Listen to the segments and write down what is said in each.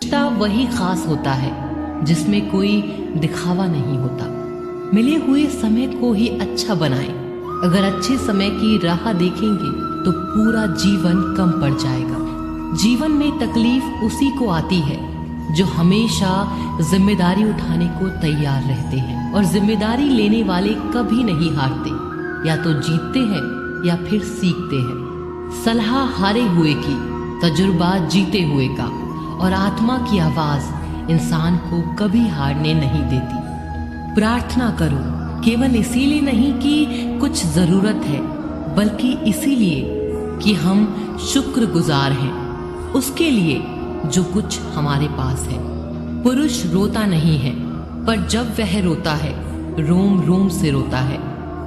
रिश्ता वही खास होता है जिसमें कोई दिखावा नहीं होता। मिले हुए समय को ही अच्छा बनाएं। अगर अच्छे समय की राह देखेंगे तो पूरा जीवन कम पड़ जाएगा। जीवन में तकलीफ उसी को आती है जो हमेशा जिम्मेदारी उठाने को तैयार रहते हैं, और जिम्मेदारी लेने वाले कभी नहीं हारते। या तो जीतते हैं या फिर सीखते हैं। सलाह हारे हुए की, तजुर्बा जीते हुए का, और आत्मा की आवाज इंसान को कभी हारने नहीं देती। प्रार्थना करो, केवल इसीलिए नहीं कि कुछ जरूरत है, बल्कि इसीलिए कि हम शुक्रगुजार हैं उसके लिए जो कुछ हमारे पास है। पुरुष रोता नहीं है, पर जब वह रोता है रोम रोम से रोता है।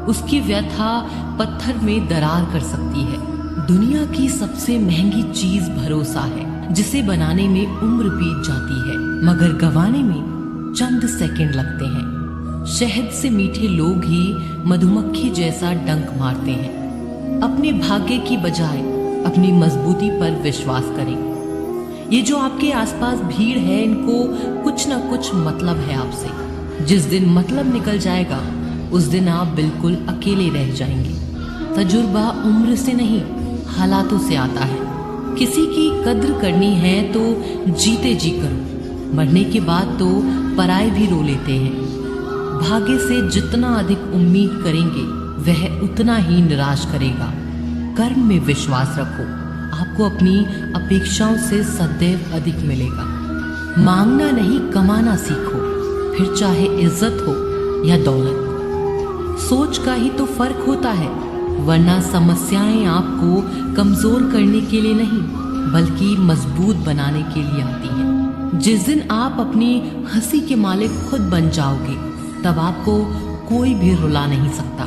उसकी व्यथा पत्थर में दरार कर सकती है। दुनिया की सबसे महंगी चीज भरोसा है, जिसे बनाने में उम्र बीत जाती है मगर गंवाने में चंद सेकंड लगते हैं। शहद से मीठे लोग ही मधुमक्खी जैसा डंक मारते हैं। अपने भाग्य की बजाय अपनी मजबूती पर विश्वास करें। ये जो आपके आसपास भीड़ है, इनको कुछ ना कुछ मतलब है आपसे। जिस दिन मतलब निकल जाएगा उस दिन आप बिल्कुल अकेले रह जाएंगे। तजुर्बा उम्र से नहीं, हालातों से आता है। किसी की कद्र करनी है तो जीते जी करो, मरने के बाद तो पराये भी रो लेते हैं। भाग्य से जितना अधिक उम्मीद करेंगे वह उतना ही निराश करेगा। कर्म में विश्वास रखो, आपको अपनी अपेक्षाओं से सदैव अधिक मिलेगा। मांगना नहीं, कमाना सीखो, फिर चाहे इज्जत हो या दौलत। सोच का ही तो फर्क होता है, वरना समस्याएं आपको कमजोर करने के लिए नहीं बल्कि मजबूत बनाने के लिए आती हैं। जिस दिन आप अपनी हंसी के मालिक खुद बन जाओगे तब आपको कोई भी रुला नहीं सकता।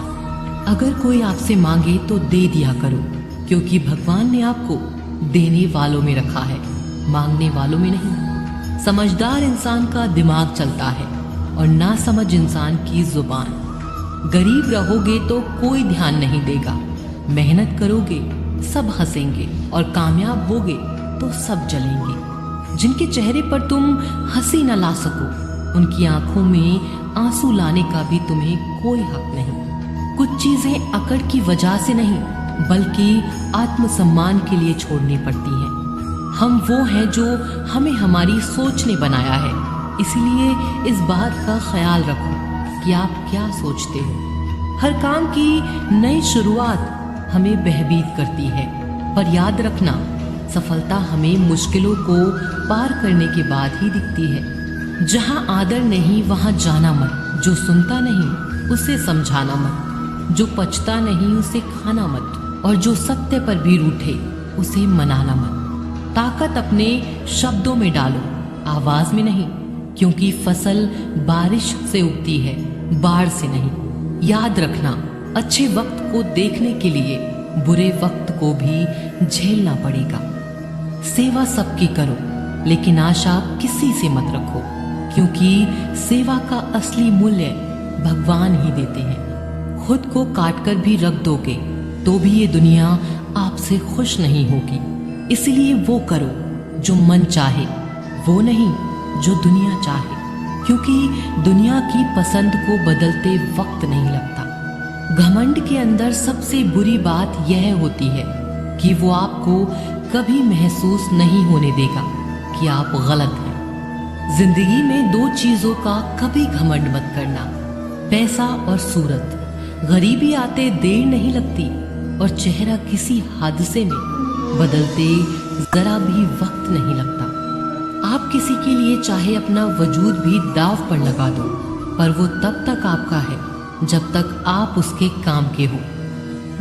अगर कोई आपसे मांगे तो दे दिया करो, क्योंकि भगवान ने आपको देने वालों में रखा है, मांगने वालों में नहीं। समझदार इंसान का दिमाग चलता है और नासमझ इंसान की जुबान। गरीब रहोगे तो कोई ध्यान नहीं देगा, मेहनत करोगे सब हंसेंगे, और कामयाब होगे तो सब जलेंगे। जिनके चेहरे पर तुम हंसी न ला सको, उनकी आंखों में आंसू लाने का भी तुम्हें कोई हक नहीं। कुछ चीजें अकड़ की वजह से नहीं बल्कि आत्मसम्मान के लिए छोड़नी पड़ती हैं। हम वो हैं जो हमें हमारी सोच ने बनाया है, इसलिए इस बात का ख्याल रखो कि आप क्या सोचते हो। हर काम की नई शुरुआत हमें भयभीत करती है, पर याद रखना सफलता हमें मुश्किलों को पार करने के बाद ही दिखती है। जहाँ आदर नहीं वहाँ जाना मत, जो सुनता नहीं उसे समझाना मत, जो पचता नहीं उसे खाना मत, और जो सत्य पर भी रूठे उसे मनाना मत। ताकत अपने शब्दों में डालो, आवाज में नहीं, क्योंकि फसल बारिश से उगती है, बाढ़ से नहीं। याद रखना, अच्छे वक्त को देखने के लिए बुरे वक्त को भी झेलना पड़ेगा। सेवा सबकी करो, लेकिन आशा किसी से मत रखो, क्योंकि सेवा का असली मूल्य भगवान ही देते हैं। खुद को काट कर भी रख दोगे तो भी ये दुनिया आपसे खुश नहीं होगी। इसलिए वो करो जो मन चाहे, वो नहीं जो दुनिया चाहे, क्योंकि दुनिया की पसंद को बदलते वक्त नहीं लगता। घमंड के अंदर सबसे बुरी बात यह होती है कि वो आपको कभी महसूस नहीं होने देगा कि आप गलत हैं। जिंदगी में दो चीजों का कभी घमंड मत करना, पैसा और सूरत। गरीबी आते देर नहीं लगती और चेहरा किसी हादसे में बदलते जरा भी वक्त नहीं लगता। आप किसी के लिए चाहे अपना वजूद भी दाव पर लगा दो, पर वो तब तक आपका है जब तक आप उसके काम के हो।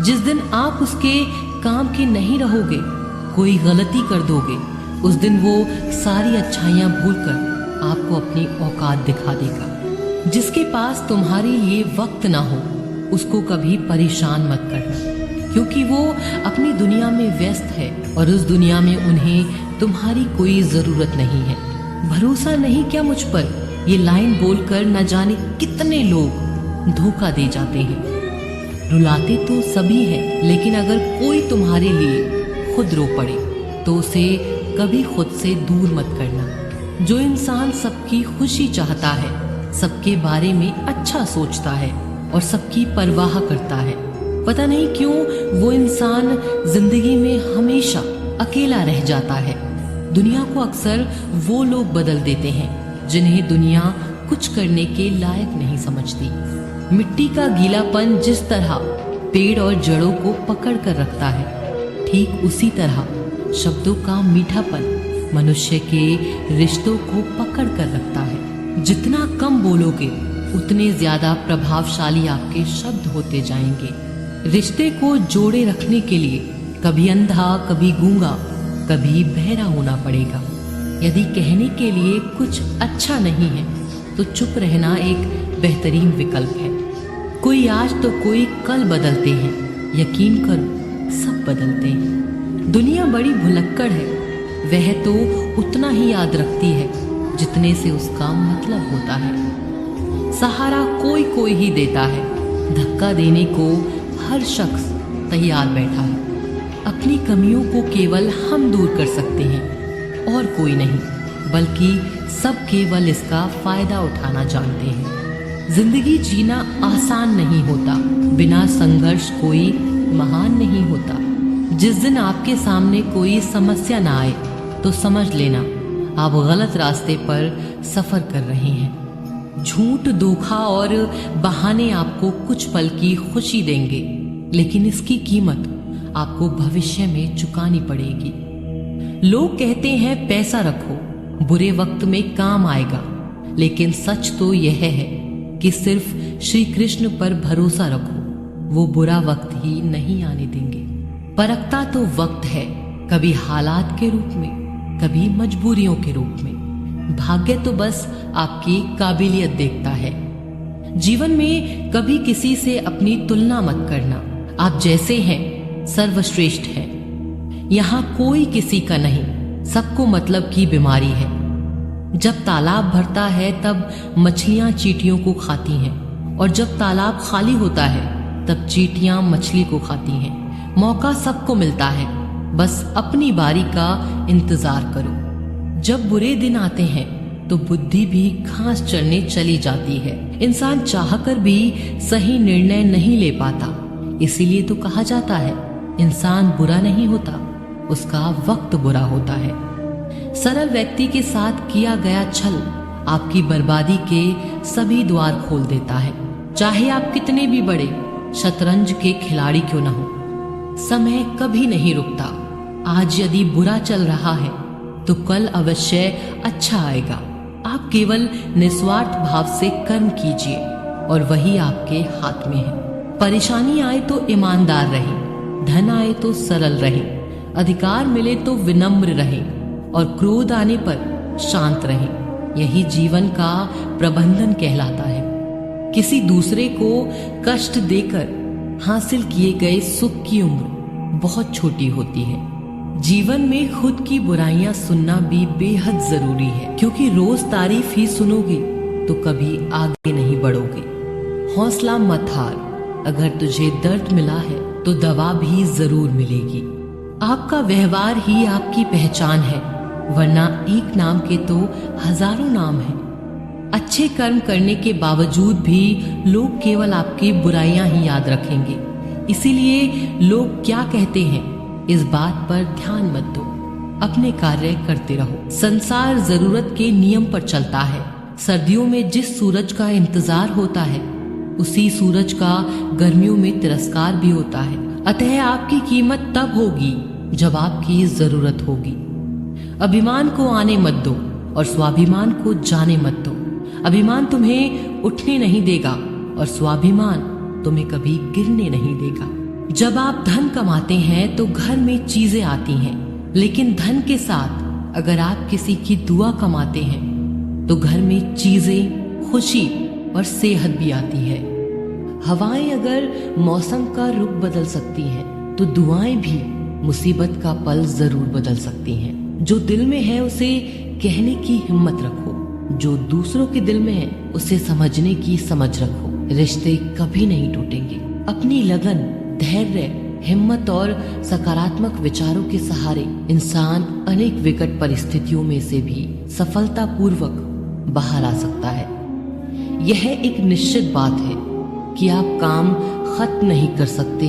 जिस दिन आप उसके काम के नहीं रहोगे, कोई गलती कर दोगे, उस दिन वो सारी अच्छाइयाँ भूलकर आपको अपनी औकात दिखा देगा। जिसके पास तुम्हारे लिए वक्त ना हो उसको कभी परेशान मत करना, क्योंकि वो अपनी दुनिया में व्यस्त है और उस दुनिया में उन्हें तुम्हारी कोई जरूरत नहीं है। भरोसा नहीं क्या मुझ पर, ये लाइन बोलकर न जाने कितने लोग धोखा दे जाते हैं। रुलाते तो सभी हैं, लेकिन अगर कोई तुम्हारे लिए खुद रो पड़े तो उसे कभी खुद से दूर मत करना। जो इंसान सबकी खुशी चाहता है, सबके बारे में अच्छा सोचता है और सबकी परवाह करता है, पता नहीं क्यों वो इंसान जिंदगी में हमेशा अकेला रह जाता है। दुनिया को अक्सर वो लोग बदल देते हैं जिन्हें दुनिया कुछ करने के लायक नहीं समझती। मिट्टी का गीलापन जिस तरह पेड़ और जड़ों को पकड़ कर रखता है, ठीक उसी तरह शब्दों का मीठापन मनुष्य के रिश्तों को पकड़ कर रखता है। जितना कम बोलोगे उतने ज्यादा प्रभावशाली आपके शब्द होते जाएंगे। रिश्ते को जोड़े रखने के लिए कभी अंधा, कभी गूंगा, कभी बहरा होना पड़ेगा। यदि कहने के लिए कुछ अच्छा नहीं है तो चुप रहना एक बेहतरीन विकल्प है। कोई आज तो कोई कल बदलते हैं, यकीन करो सब बदलते हैं। दुनिया बड़ी भुलक्कड़ है, वह तो उतना ही याद रखती है जितने से उसका मतलब होता है। सहारा कोई कोई ही देता है, धक्का देने को हर शख्स तैयार बैठा है। अपनी कमियों को केवल हम दूर कर सकते हैं और कोई नहीं, बल्कि सब केवल इसका फायदा उठाना जानते हैं। जिंदगी जीना आसान नहीं होता, बिना संघर्ष कोई महान नहीं होता। जिस दिन आपके सामने कोई समस्या ना आए तो समझ लेना आप गलत रास्ते पर सफर कर रहे हैं। झूठ, धोखा और बहाने आपको कुछ पल की खुशी देंगे, लेकिन इसकी कीमत आपको भविष्य में चुकानी पड़ेगी। लोग कहते हैं पैसा रखो, बुरे वक्त में काम आएगा, लेकिन सच तो यह है कि सिर्फ श्री कृष्ण पर भरोसा रखो, वो बुरा वक्त ही नहीं आने देंगे। परखता तो वक्त है, कभी हालात के रूप में, कभी मजबूरियों के रूप में। भाग्य तो बस आपकी काबिलियत देखता है। जीवन में कभी किसी से अपनी तुलना मत करना। आप जैसे हैं सर्वश्रेष्ठ हैं। यहाँ कोई किसी का नहीं, सबको मतलब की बीमारी है। जब तालाब भरता है तब मछलियां चींटियों को खाती हैं, और जब तालाब खाली होता है तब चींटियां मछली को खाती हैं। मौका सबको मिलता है, बस अपनी बारी का इंतजार करो। जब बुरे दिन आते हैं तो बुद्धि भी घास चरने चली जाती है। इंसान चाहकर भी सही निर्णय नहीं ले पाता, इसीलिए तो कहा जाता है इंसान बुरा नहीं होता, उसका वक्त बुरा होता है। सरल व्यक्ति के साथ किया गया छल आपकी बर्बादी के सभी द्वार खोल देता है। चाहे आप कितने भी बड़े शतरंज के खिलाड़ी क्यों न हो, समय कभी नहीं रुकता। आज यदि बुरा चल रहा है तो कल अवश्य अच्छा आएगा। आप केवल निस्वार्थ भाव से कर्म कीजिए और वही आपके हाथ में है। परेशानी आए तो ईमानदार रहे, धन आए तो सरल रहे, अधिकार मिले तो विनम्र रहे और क्रोध आने पर शांत रहे। यही जीवन का प्रबंधन कहलाता है। किसी दूसरे को कष्ट देकर हासिल किए गए सुख की उम्र बहुत छोटी होती है। जीवन में खुद की बुराइयां सुनना भी बेहद जरूरी है, क्योंकि रोज तारीफ ही सुनोगे तो कभी आगे नहीं बढ़ोगे। हौसला मत हार, अगर तुझे दर्द मिला है तो दवा भी जरूर मिलेगी। आपका व्यवहार ही आपकी पहचान है, वरना एक नाम के तो हजारों नाम हैं। अच्छे कर्म करने के बावजूद भी लोग केवल आपकी बुराइयां ही याद रखेंगे। इसीलिए लोग क्या कहते हैं इस बात पर ध्यान मत दो, अपने कार्य करते रहो। संसार जरूरत के नियम पर चलता है। सर्दियों में जिस सूरज का इंतजार होता है उसी सूरज का गर्मियों में तिरस्कार भी होता है। अतः आपकी कीमत तब होगी जब आपकी जरूरत होगी। अभिमान को आने मत दो और स्वाभिमान को जाने मत दो। अभिमान तुम्हें उठने नहीं देगा और स्वाभिमान तुम्हें कभी गिरने नहीं देगा। जब आप धन कमाते हैं तो घर में चीजें आती हैं, लेकिन धन के साथ अगर आप किसी की दुआ कमाते हैं तो घर में चीजें, खुशी और सेहत भी आती है। हवाएं अगर मौसम का रुख बदल सकती हैं तो दुआएं भी मुसीबत का पल जरूर बदल सकती हैं। जो दिल में है उसे कहने की हिम्मत रखो, जो दूसरों के दिल में है उसे समझने की समझ रखो। रिश्ते कभी नहीं टूटेंगे। अपनी लगन, धैर्य हिम्मत और सकारात्मक विचारों के सहारे इंसान अनेक विकट परिस्थितियों में से भी सफलतापूर्वक बाहर आ सकता है। यह एक निश्चित बात है कि आप काम खत्म नहीं कर सकते